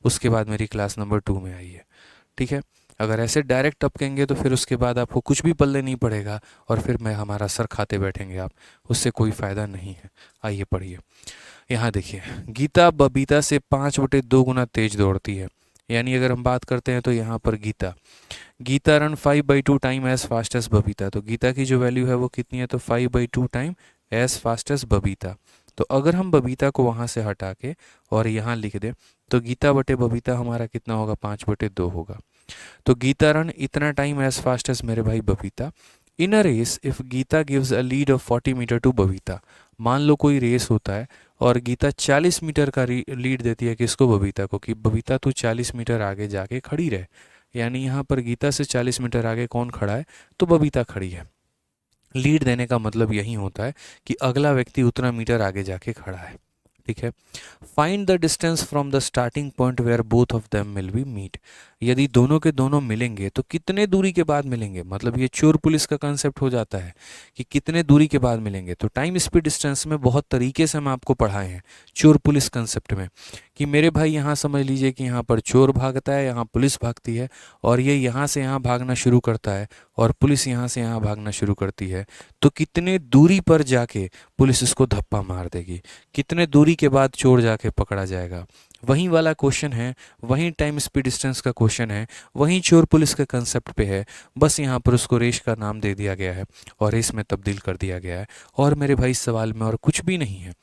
उसके बाद मेरी क्लास नंबर 2 में आई है। ठीक है, अगर ऐसे डायरेक्ट टपकेंगे तो फिर उसके बाद आपको कुछ भी पल्ले नहीं पड़ेगा और फिर मैं हमारा सर खाते बैठेंगे आप, उससे कोई फ़ायदा नहीं है। आइए पढ़िए। यहाँ देखिए, गीता बबीता से 5/2 गुना तेज दौड़ती है। यानी अगर हम बात करते हैं तो यहाँ पर Geeta Geeta run 5/2 time as fast as Babita, तो गीता की जो वैल्यू है वो कितनी है, तो 5/2 time as fast as Babita. तो अगर हम बबीता को वहाँ से हटा के और यहाँ लिख दें तो गीता बटे बबीता हमारा कितना होगा, 5/2 होगा। तो गीता रन इतना टाइम एज फास्ट एज मेरे भाई Babita. In a race if Geeta gives a lead of 40 metre to Babita, मान लो कोई रेस होता है और गीता 40 मीटर का लीड देती है किसको, बबीता को, कि बबीता तू 40 मीटर आगे जाके खड़ी रहे। यानी यहाँ पर गीता से 40 मीटर आगे कौन खड़ा है, तो बबीता खड़ी है। लीड देने का मतलब यही होता है कि अगला व्यक्ति उतना मीटर आगे जाके खड़ा है। ठीक है, find the distance from the starting point where both of them will be meet. यदि दोनों के दोनों मिलेंगे तो कितने दूरी के बाद मिलेंगे, मतलब ये चोर पुलिस का कंसेप्ट हो जाता है कि कितने दूरी के बाद मिलेंगे। तो टाइम स्पीड डिस्टेंस में बहुत तरीके से हम आपको पढ़ाए हैं चोर पुलिस कंसेप्ट में, कि मेरे भाई यहाँ समझ लीजिए कि यहाँ पर चोर भागता है, यहाँ पुलिस भागती है, और ये यहाँ से यहाँ भागना शुरू करता है और पुलिस यहाँ से यहाँ भागना शुरू करती है। तो कितने दूरी पर जाके पुलिस इसको धप्पा मार देगी, कितने दूरी के बाद चोर जाके पकड़ा जाएगा, वही वाला क्वेश्चन है, वही टाइम स्पीड डिस्टेंस का क्वेश्चन है, वही चोर पुलिस के कंसेप्ट पे है। बस यहाँ पर उसको रेस का नाम दे दिया गया है और रेस में तब्दील कर दिया गया है। और मेरे भाई सवाल में और कुछ भी नहीं है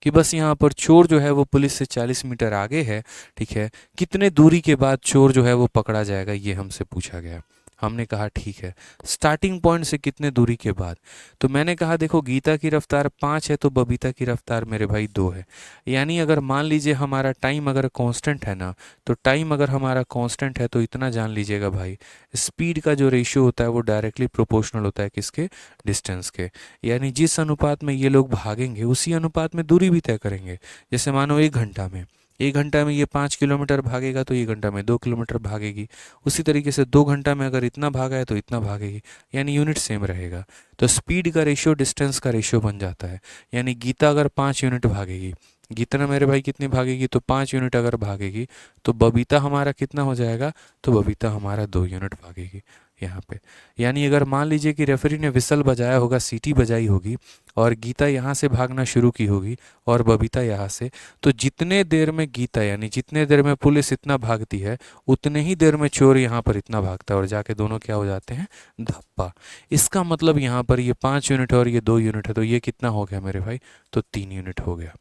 कि बस यहाँ पर चोर जो है वो पुलिस से 40 मीटर आगे है। ठीक है, कितने दूरी के बाद चोर जो है वो पकड़ा जाएगा, ये हमसे पूछा गया। हमने कहा ठीक है, स्टार्टिंग पॉइंट से कितने दूरी के बाद। तो मैंने कहा देखो, गीता की रफ्तार 5 है तो बबीता की रफ्तार मेरे भाई 2 है। यानी अगर मान लीजिए हमारा टाइम अगर कांस्टेंट है ना, तो टाइम अगर हमारा कांस्टेंट है तो इतना जान लीजिएगा भाई, स्पीड का जो रेशियो होता है वो डायरेक्टली प्रोपोर्शनल होता है किसके, डिस्टेंस के। यानी जिस अनुपात में ये लोग भागेंगे उसी अनुपात में दूरी भी तय करेंगे। जैसे मानो 1 घंटा में, 1 घंटा में ये 5 किलोमीटर भागेगा तो 1 घंटा में 2 किलोमीटर भागेगी। उसी तरीके से 2 घंटा में अगर इतना भागा है तो इतना भागेगी, यानी यूनिट सेम रहेगा। तो स्पीड का रेशियो डिस्टेंस का रेशियो बन जाता है। यानी गीता अगर 5 यूनिट भागेगी, गीता ना मेरे भाई कितनी भागेगी, तो 5 यूनिट अगर भागेगी, तो बबीता हमारा कितना हो जाएगा, तो बबीता हमारा 2 यूनिट भागेगी यहाँ पे। यानी अगर मान लीजिए कि रेफरी ने विसल बजाया होगा, सीटी बजाई होगी, और गीता यहाँ से भागना शुरू की होगी और बबीता यहाँ से, तो जितने देर में गीता यानी जितने देर में पुलिस इतना भागती है उतने ही देर में चोर यहाँ पर इतना भागता है और जाके दोनों क्या हो जाते हैं, धप्पा। इसका मतलब यहाँ पर ये 5 यूनिट और ये 2 यूनिट है, तो ये कितना हो गया मेरे भाई, तो 3 यूनिट हो गया।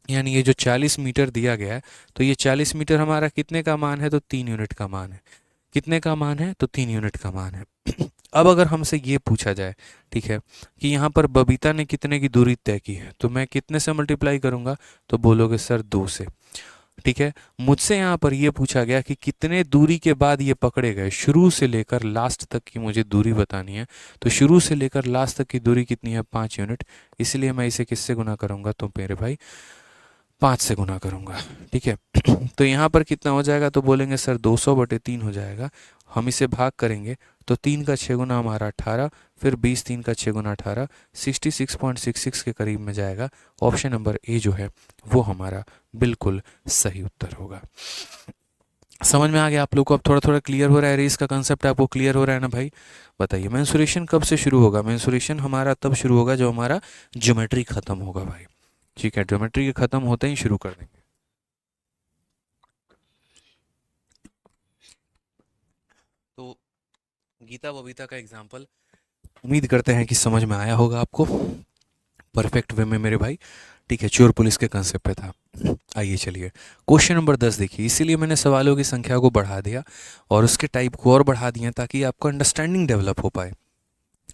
यानी ये जो 40 मीटर दिया गया है, तो ये 40 मीटर हमारा कितने का मान है, तो 3 यूनिट का मान है। कितने का मान है, तो 3 यूनिट का मान है। अब अगर हमसे ये पूछा जाए, ठीक है, कि यहाँ पर बबीता ने कितने की दूरी तय की है, तो मैं कितने से मल्टीप्लाई करूँगा, तो बोलोगे सर 2 से। ठीक है, मुझसे यहाँ पर ये पूछा गया कि कितने दूरी के बाद ये पकड़े गए, शुरू से लेकर लास्ट तक की मुझे दूरी बतानी है। तो शुरू से लेकर लास्ट तक की दूरी कितनी है, 5 यूनिट। इसलिए मैं इसे किससे गुना करूँगा, तो मेरे भाई 5 से गुना करूँगा। ठीक है, तो यहाँ पर कितना हो जाएगा, तो बोलेंगे सर 200/3 हो जाएगा। हम इसे भाग करेंगे तो 3 का 6 गुना हमारा 18, फिर 20, 3 का 6 गुना 18, 66.66 के करीब में जाएगा। ऑप्शन नंबर ए जो है वो हमारा बिल्कुल सही उत्तर होगा। समझ में आ गया आप लोग को, अब थोड़ा थोड़ा क्लियर हो रहा है, रेस का कंसेप्ट आपको क्लियर हो रहा है ना भाई। बताइए मेंसुरेशन कब से शुरू होगा, मेंसुरेशन हमारा तब शुरू होगा जब हमारा ज्योमेट्री खत्म होगा भाई। ठीक है, ज्योमेट्री के खत्म होते ही शुरू कर देंगे। तो गीता बबीता का एग्जाम्पल उम्मीद करते हैं कि समझ में आया होगा आपको परफेक्ट वे में मेरे भाई। ठीक है, चोर पुलिस के कंसेप्ट पे था। आइए चलिए क्वेश्चन नंबर 10 देखिए। इसीलिए मैंने सवालों की संख्या को बढ़ा दिया और उसके टाइप को और बढ़ा दिया ताकि आपको अंडरस्टैंडिंग डेवलप हो पाए।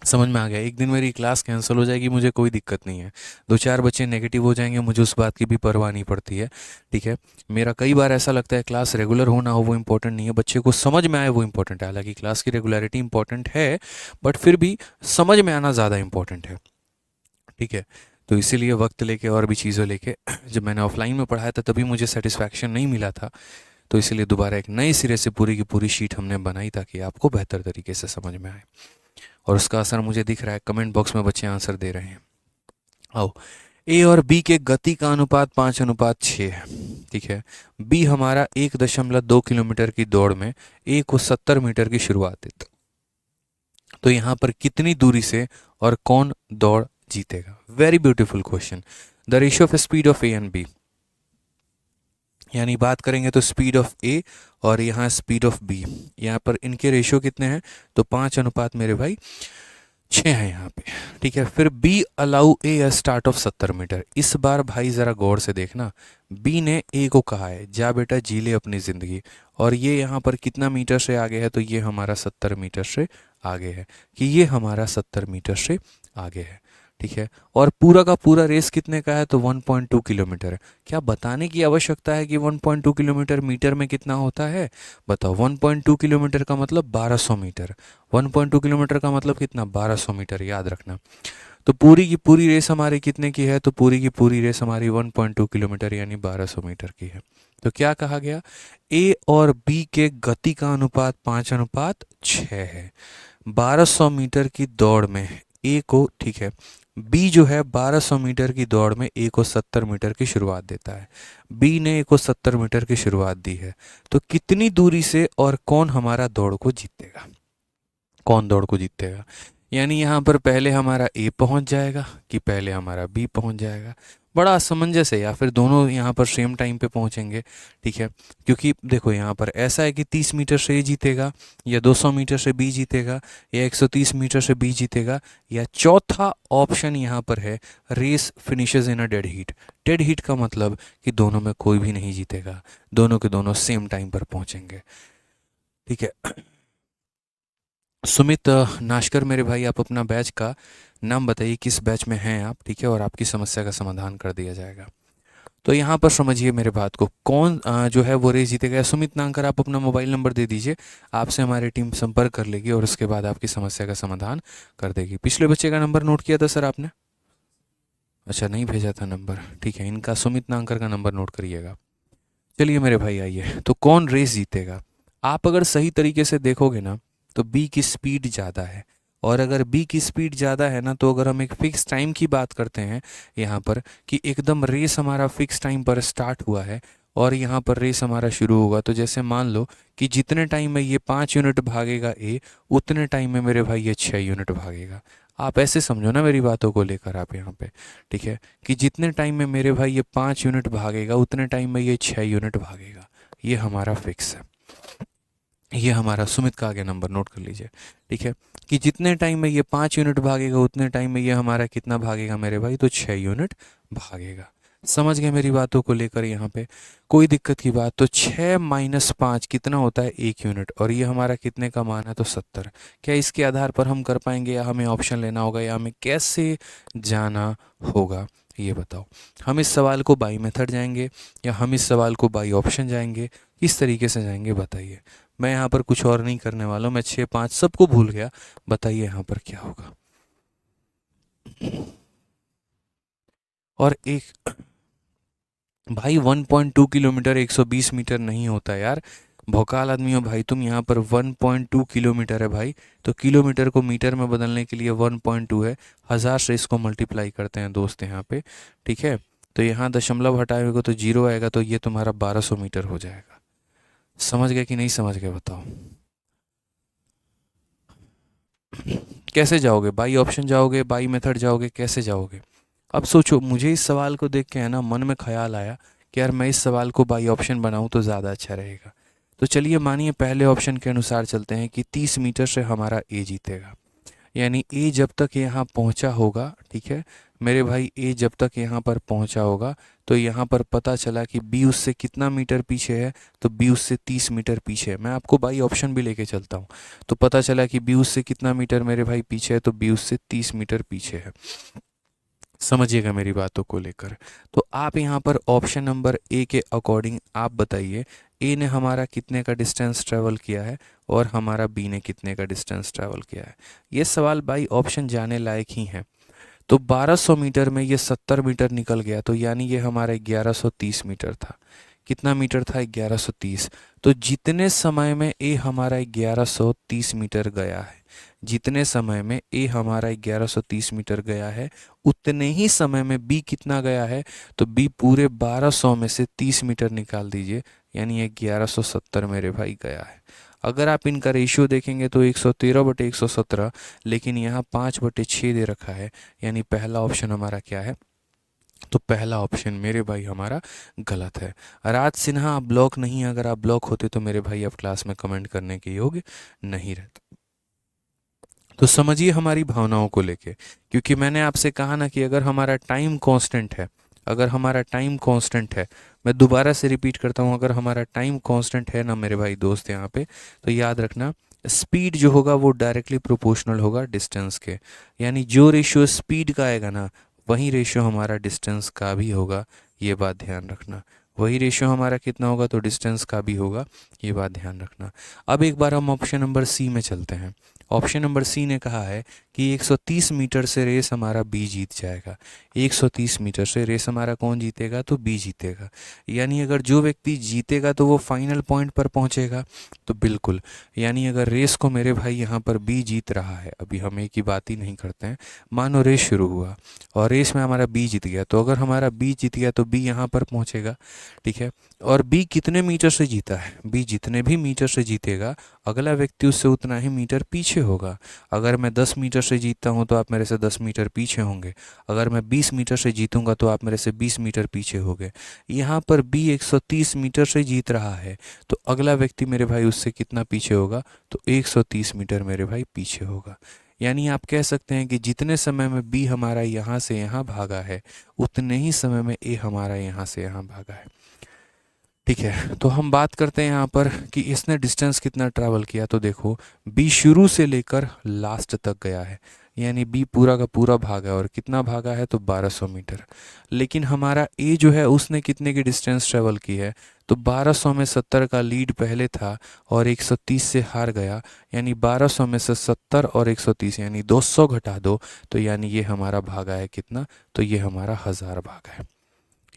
समझ में आ गया, एक दिन मेरी क्लास कैंसिल हो जाएगी, मुझे कोई दिक्कत नहीं है, 2-4 बच्चे नेगेटिव हो जाएंगे, मुझे उस बात की भी परवाह नहीं पड़ती है। ठीक है, मेरा कई बार ऐसा लगता है क्लास रेगुलर हो ना हो वो इंपॉर्टेंट नहीं है, बच्चे को समझ में आए वो इंपॉर्टेंट है। हालांकि क्लास की रेगुलरिटी इंपॉर्टेंट है, बट फिर भी समझ में आना ज़्यादा इंपॉर्टेंट है। ठीक है, तो इसीलिए वक्त लेके और भी चीज़ों लेके जब मैंने ऑफलाइन में पढ़ाया था तभी मुझे सेटिस्फैक्शन नहीं मिला था, तो इसीलिए दोबारा एक नए सिरे से पूरी की पूरी शीट हमने बनाई ताकि आपको बेहतर तरीके से समझ में आए। और उसका असर मुझे दिख रहा है, कमेंट बॉक्स में बच्चे आंसर दे रहे हैं। आओ, ए और बी के गति का अनुपात 5:6 है। ठीक है। बी हमारा 1.2 किलोमीटर की दौड़ में ए को 70 मीटर की शुरुआत देता, तो यहाँ पर कितनी दूरी से और कौन दौड़ जीतेगा? Very beautiful question. The ratio of speed of A and B, यानी बात करेंगे तो स्पीड ऑफ ए और यहाँ स्पीड ऑफ बी, यहाँ पर इनके रेशियो कितने हैं? तो 5 अनुपात मेरे भाई 6 है यहाँ पे, ठीक है। फिर B allow A start of 70 metre. इस बार भाई ज़रा गौर से देखना, बी ने ए को कहा है जा बेटा जी ले अपनी ज़िंदगी, और ये यहाँ पर कितना मीटर से आगे है? तो ये हमारा 70 मीटर से आगे है, कि ये हमारा 70 मीटर से आगे है, ठीक है। और पूरा का पूरा रेस कितने का है? तो 1.2 किलोमीटर है। क्या बताने की आवश्यकता है कि 1.2 किलोमीटर मीटर में कितना होता है? बताओ। 1.2 किलोमीटर का मतलब 1200 मीटर, 1.2 किलोमीटर का मतलब कितना? 1200 मीटर, याद रखना। तो पूरी की पूरी रेस हमारी कितने की है? तो पूरी की पूरी रेस हमारी 1.2 किलोमीटर यानी 1200 मीटर की है। तो क्या कहा गया? ए और बी के गति का अनुपात 5:6 है। 1200 मीटर की दौड़ में ए को, ठीक है, बी जो है 1200 मीटर की दौड़ में ए को 70 मीटर की शुरुआत देता है। बी ने ए को 70 मीटर की शुरुआत दी है, तो कितनी दूरी से और कौन हमारा दौड़ को जीतेगा? कौन दौड़ को जीतेगा? यानी यहाँ पर पहले हमारा ए पहुँच जाएगा कि पहले हमारा बी पहुँच जाएगा? बड़ा असमंजस है, या फिर दोनों यहाँ पर सेम टाइम पे पहुँचेंगे, ठीक है। क्योंकि देखो यहाँ पर ऐसा है कि 30 मीटर से ए जीतेगा, या 200 मीटर से बी जीतेगा, या 130 मीटर से बी जीतेगा, या चौथा ऑप्शन यहाँ पर है race finishes in a dead heat. Dead heat का मतलब कि दोनों में कोई भी नहीं जीतेगा, दोनों के दोनों सेम टाइम पर पहुँचेंगे, ठीक है। सुमित नाशकर मेरे भाई, आप अपना बैच का नाम बताइए, किस बैच में हैं आप, ठीक है, और आपकी समस्या का समाधान कर दिया जाएगा। तो यहाँ पर समझिए मेरे बात को, कौन जो है वो रेस जीतेगा। सुमित नांकर, आप अपना मोबाइल नंबर दे दीजिए, आपसे हमारी टीम संपर्क कर लेगी और उसके बाद आपकी समस्या का समाधान कर देगी। पिछले बच्चे का नंबर नोट किया था सर आपने? अच्छा, नहीं भेजा था नंबर, ठीक है। इनका सुमित नांकर का नंबर नोट करिएगा। चलिए मेरे भाई आइए, तो कौन रेस जीतेगा? आप अगर सही तरीके से देखोगे ना तो बी की स्पीड ज़्यादा है, और अगर बी की स्पीड ज़्यादा है ना, तो अगर हम एक फिक्स टाइम की बात करते हैं यहाँ पर, कि एकदम रेस हमारा फिक्स टाइम पर स्टार्ट हुआ है और यहाँ पर रेस हमारा शुरू होगा, तो जैसे मान लो कि जितने टाइम में ये 5 यूनिट भागेगा ए, उतने टाइम में मेरे भाई ये 6 यूनिट भागेगा। आप ऐसे समझो ना मेरी बातों को लेकर आप यहाँ पे, ठीक है, कि जितने टाइम में मेरे भाई ये 5 यूनिट भागेगा उतने टाइम में ये 6 यूनिट भागेगा। ये हमारा फिक्स है। ये हमारा सुमित का आगे नंबर नोट कर लीजिए, ठीक है, कि जितने टाइम में ये 5 यूनिट भागेगा उतने टाइम में ये हमारा कितना भागेगा मेरे भाई? तो 6 यूनिट भागेगा। समझ गए मेरी बातों को लेकर यहाँ पे? कोई दिक्कत की बात? तो 6 - 5 कितना होता है? 1 यूनिट, और ये हमारा कितने का मान है? तो 70। क्या इसके आधार पर हम कर पाएंगे, या हमें ऑप्शन लेना होगा, या हमें कैसे जाना होगा? ये बताओ। हम इस सवाल को बाई मेथड जाएंगे या हम इस सवाल को बाई ऑप्शन जाएंगे, किस तरीके से जाएंगे बताइए। मैं यहाँ पर कुछ और नहीं करने वाला हूँ, मैं 6 5 सबको भूल गया। बताइए यहाँ पर क्या होगा। और एक भाई 1.2 किलोमीटर 120 मीटर नहीं होता यार, भौकाल आदमी हो भाई तुम। यहाँ पर 1.2 किलोमीटर है भाई, तो किलोमीटर को मीटर में बदलने के लिए 1.2 है, 1000 से इसको मल्टीप्लाई करते हैं दोस्त यहाँ पे, ठीक है। तो यहाँ दशमलव हटाएगा तो 0 आएगा, तो ये तुम्हारा 1200 मीटर हो जाएगा। समझ गए कि नहीं समझ गए बताओ? कैसे जाओगे? बाई ऑप्शन जाओगे, बाई मेथड जाओगे, कैसे जाओगे? अब सोचो, मुझे इस सवाल को देख के है ना मन में ख्याल आया कि यार मैं इस सवाल को बाई ऑप्शन बनाऊं तो ज़्यादा अच्छा रहेगा। तो चलिए मानिए पहले ऑप्शन के अनुसार चलते हैं कि 30 मीटर से हमारा ए जीतेगा, यानी ए जब तक यहाँ पहुँचा होगा, ठीक है मेरे भाई, ए जब तक यहाँ पर पहुँचा होगा, तो यहाँ पर पता चला कि बी उससे कितना मीटर पीछे है? तो बी उससे 30 मीटर पीछे है। मैं आपको बाई ऑप्शन भी लेके चलता हूँ, तो पता चला कि बी उससे कितना मीटर मेरे भाई पीछे है? तो बी उससे 30 मीटर पीछे है। समझिएगा मेरी बातों को लेकर। तो आप यहाँ पर ऑप्शन नंबर ए के अकॉर्डिंग आप बताइए, ए ने हमारा कितने का डिस्टेंस ट्रैवल किया है और हमारा बी ने कितने का डिस्टेंस ट्रैवल किया है। ये सवाल बाई ऑप्शन जाने लायक ही है। तो 1200 मीटर में ये 70 मीटर निकल गया, तो यानी ये हमारा 1130 मीटर था। कितना मीटर था? 1130। तो जितने समय में ए हमारा 1130 मीटर गया है, जितने समय में ए हमारा 1130 मीटर गया है, उतने ही समय में बी कितना गया है? तो बी पूरे 1200 में से 30 मीटर निकाल दीजिए, यानी 1170 मेरे भाई गया है। अगर आप इनका रेशियो देखेंगे तो 113/117, लेकिन यहाँ 5/6 दे रखा है, यानी पहला ऑप्शन हमारा क्या है? तो पहला ऑप्शन मेरे भाई हमारा गलत है। राज सिन्हा आप ब्लॉक नहीं, अगर आप ब्लॉक होते तो मेरे भाई आप क्लास में कमेंट करने के योग्य नहीं रहते। तो समझिए हमारी भावनाओं को लेके, क्योंकि मैंने आपसे कहा ना कि अगर हमारा टाइम कांस्टेंट है, अगर हमारा टाइम कांस्टेंट है, मैं दोबारा से रिपीट करता हूँ, अगर हमारा टाइम कांस्टेंट है ना मेरे भाई दोस्त यहाँ पे, तो याद रखना स्पीड जो होगा वो डायरेक्टली प्रोपोर्शनल होगा डिस्टेंस के। यानी जो रेशियो स्पीड का आएगा ना, वही रेशियो हमारा डिस्टेंस का भी होगा, ये बात ध्यान रखना। वही रेशियो हमारा कितना होगा तो डिस्टेंस का भी होगा, ये बात ध्यान रखना। अब एक बार हम ऑप्शन नंबर सी में चलते हैं। ऑप्शन नंबर सी ने कहा है कि 130 मीटर से रेस हमारा बी जीत जाएगा। 130 मीटर से रेस हमारा कौन जीतेगा? तो बी जीतेगा। यानी अगर जो व्यक्ति जीतेगा तो वो फाइनल पॉइंट पर पहुंचेगा, तो बिल्कुल, यानी अगर रेस को मेरे भाई यहाँ पर बी जीत रहा है, अभी हम एक ही बात ही नहीं करते हैं, मानो रेस शुरू हुआ और रेस में हमारा बी जीत गया, तो अगर हमारा बी जीत गया तो बी यहाँ पर पहुँचेगा, ठीक है। और बी कितने मीटर से जीता है? बी जितने भी मीटर से जीतेगा, अगला व्यक्ति उससे उतना ही मीटर पीछे होगा। अगर मैं 10 मीटर से जीतता हूँ तो आप मेरे से 10 मीटर पीछे होंगे। अगर मैं 20 मीटर से जीतूंगा तो आप मेरे से 20 मीटर पीछे होंगे। यहाँ पर बी 130 मीटर से जीत रहा है, तो अगला व्यक्ति मेरे भाई उससे कितना पीछे होगा? तो 130 मीटर मेरे भाई पीछे होगा। यानी आप कह सकते हैं कि जितने समय में बी हमारा यहाँ से यहाँ भागा है, उतने ही समय में ए हमारा यहाँ से यहाँ भागा है, ठीक है। तो हम बात करते हैं यहाँ पर कि इसने डिस्टेंस कितना ट्रैवल किया। तो देखो बी शुरू से लेकर लास्ट तक गया है, यानी बी पूरा का पूरा भागा है, और कितना भागा है? तो 1200 मीटर। लेकिन हमारा ए जो है उसने कितने की डिस्टेंस ट्रैवल की है? तो 1200 में 70 का लीड पहले था और 130 से हार गया, यानी 1200 में से 70 और 130 यानी 200 घटा दो, तो यानी ये हमारा भागा है कितना? तो ये हमारा 1000 भागा है।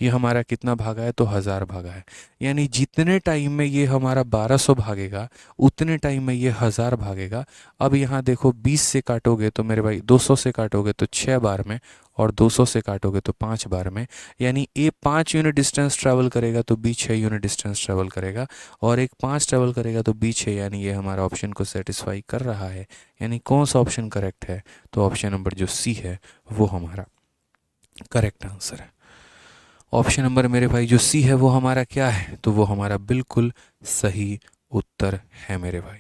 ये हमारा कितना भागा है? तो 1000 भागा है। यानी जितने टाइम में ये हमारा 1200 भागेगा, उतने टाइम में ये 1000 भागेगा। अब यहाँ देखो 20 से काटोगे तो मेरे भाई 200 से काटोगे तो 6 बार में, और 200 से काटोगे तो 5 बार में, यानी ए 5 यूनिट डिस्टेंस ट्रैवल करेगा तो बी 6 यूनिट डिस्टेंस ट्रैवल करेगा, और एक 5 ट्रैवल करेगा तो बी 6, यानी ये हमारा ऑप्शन को सेटिस्फाई कर रहा है। यानी कौन सा ऑप्शन करेक्ट है? तो ऑप्शन नंबर जो सी है वो हमारा करेक्ट आंसर है। ऑप्शन नंबर मेरे भाई जो सी है वो हमारा क्या है? तो वो हमारा बिल्कुल सही उत्तर है मेरे भाई।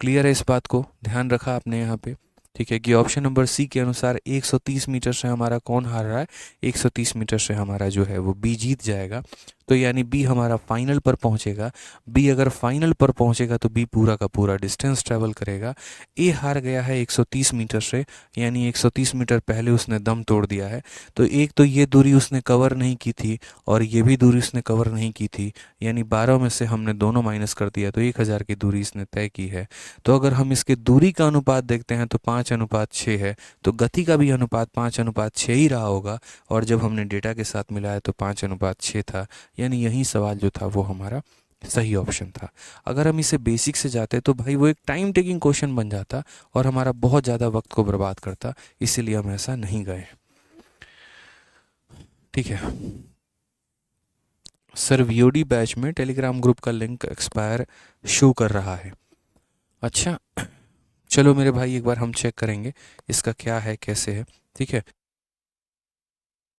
क्लियर है इस बात को? ध्यान रखा आपने यहाँ पे, ठीक है, कि ऑप्शन नंबर सी के अनुसार 130 मीटर से हमारा कौन हार रहा है? 130 मीटर से हमारा जो है वो बी जीत जाएगा। तो यानी बी हमारा फाइनल पर पहुंचेगा। बी अगर फाइनल पर पहुंचेगा तो बी पूरा का पूरा डिस्टेंस ट्रैवल करेगा। ए हार गया है 130 मीटर से, यानी 130 मीटर पहले उसने दम तोड़ दिया है। तो एक तो ये दूरी उसने कवर नहीं की थी और ये भी दूरी उसने कवर नहीं की थी, यानी 12 में से हमने दोनों माइनस कर दिया तो 1000 की दूरी इसने तय की है। तो अगर हम इसके दूरी का अनुपात देखते हैं तो 5:6 है, तो गति का भी अनुपात 5:6 ही रहा होगा, और जब हमने डेटा के साथ मिलाया तो 5:6 था, यानी यही सवाल जो था वो हमारा सही ऑप्शन था। अगर हम इसे बेसिक से जाते तो भाई वो एक टाइम टेकिंग क्वेश्चन बन जाता और हमारा बहुत ज़्यादा वक्त को बर्बाद करता, इसीलिए हम ऐसा नहीं गए, ठीक है। सर वीओडी बैच में टेलीग्राम ग्रुप का लिंक एक्सपायर शो कर रहा है। अच्छा, चलो मेरे भाई एक बार हम चेक करेंगे इसका क्या है, कैसे है, ठीक है।